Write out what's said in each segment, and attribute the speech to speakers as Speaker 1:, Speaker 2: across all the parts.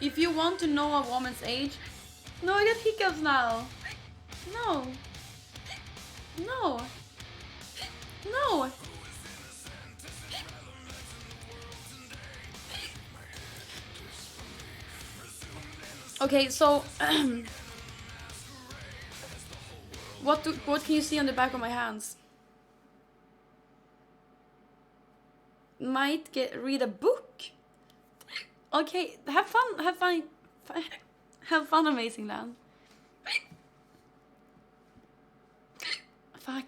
Speaker 1: If you want to know a woman's age... No, I get hiccups now. No. No. No. Okay, so... what can you see on the back of my hands? Might read a book. Okay, have fun, have fun, Amazing Land. Fuck.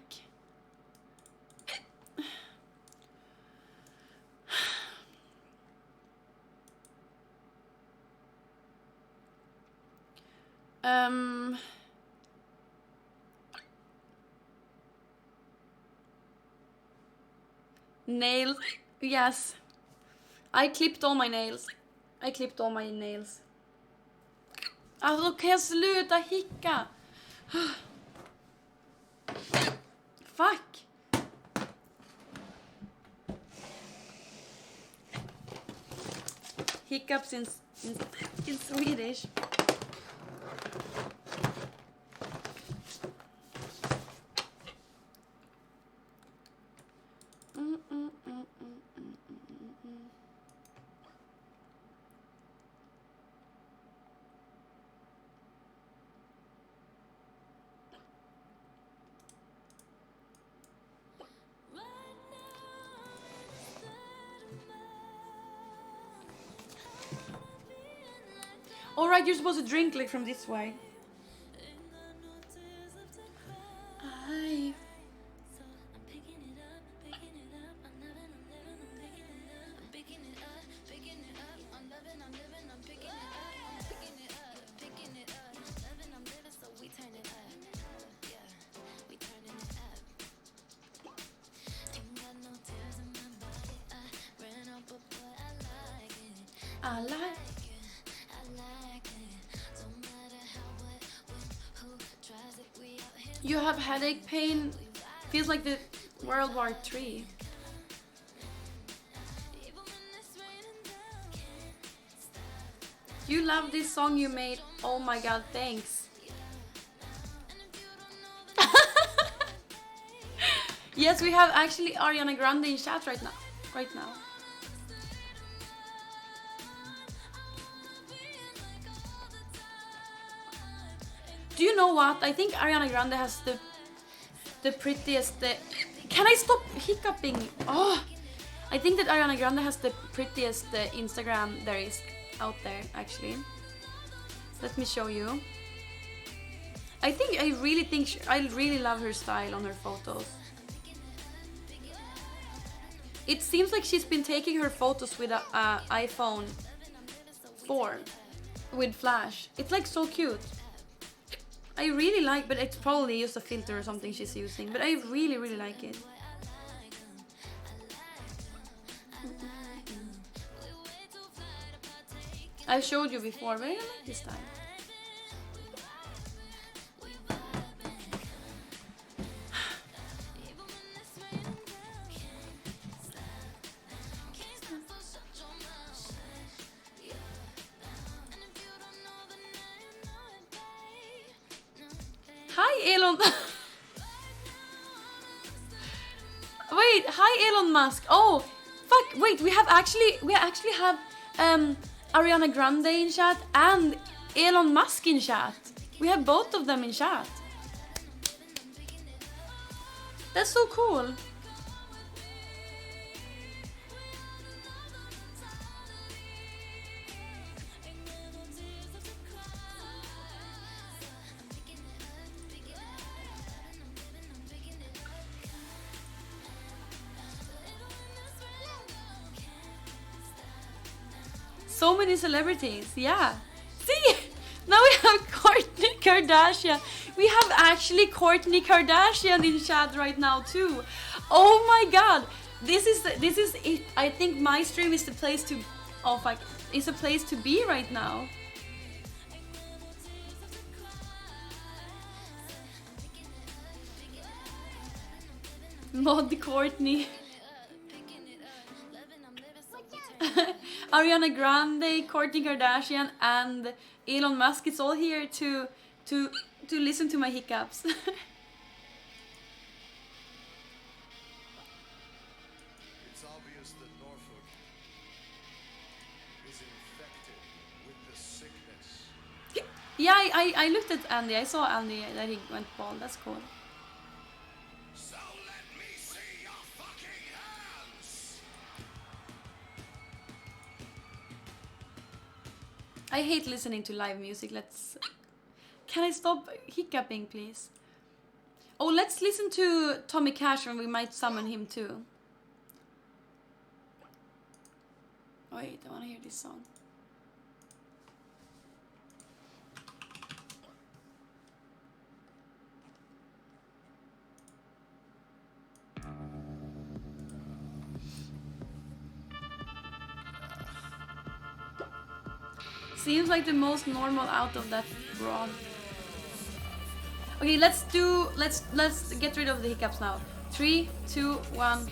Speaker 1: Nails. Yes. I clipped all my nails. Alltså kan jag sluta hicka? Fuck. Hiccups in Swedish. Alright, you're supposed to drink like from this way. I like. You have headache pain. Feels like the World War III. You love this song you made. Oh my god, thanks. Yes, we have actually Ariana Grande in chat right now. Do you know what? I think Ariana Grande has the prettiest... Can I stop hiccuping? Oh, I think that Ariana Grande has the prettiest Instagram there is out there, actually. Let me show you. I really love her style on her photos. It seems like she's been taking her photos with a iPhone 4 with flash. It's like so cute. I really like, but it's probably just a filter or something she's using. But I really, really like it. I showed you before, but I don't like this time. Hi Elon. Wait, hi Elon Musk. Oh, fuck. Wait, we actually have Ariana Grande in chat and Elon Musk in chat. We have both of them in chat. That's so cool. So many celebrities, yeah. See, now we have Kourtney Kardashian. We have actually Kourtney Kardashian in chat right now too. Oh my god, this is it. I think my stream is the place to. Oh fuck, it's a place to be right now. Mod Kourtney. Ariana Grande, Kourtney Kardashian, and Elon Musk. It's all here to listen to my hiccups.
Speaker 2: It's obvious that Norfolk is infected with the sickness.
Speaker 1: Yeah, I looked at Andy. I saw Andy that he went bald. That's cool.
Speaker 2: So let me see your fucking hands!
Speaker 1: I hate listening to live music. Can I stop hiccuping, please? Oh, let's listen to Tommy Cash and we might summon him too. Wait, I want to hear this song. Seems like the most normal out of that broad. Okay, let's get rid of the hiccups now. 3, 2, 1.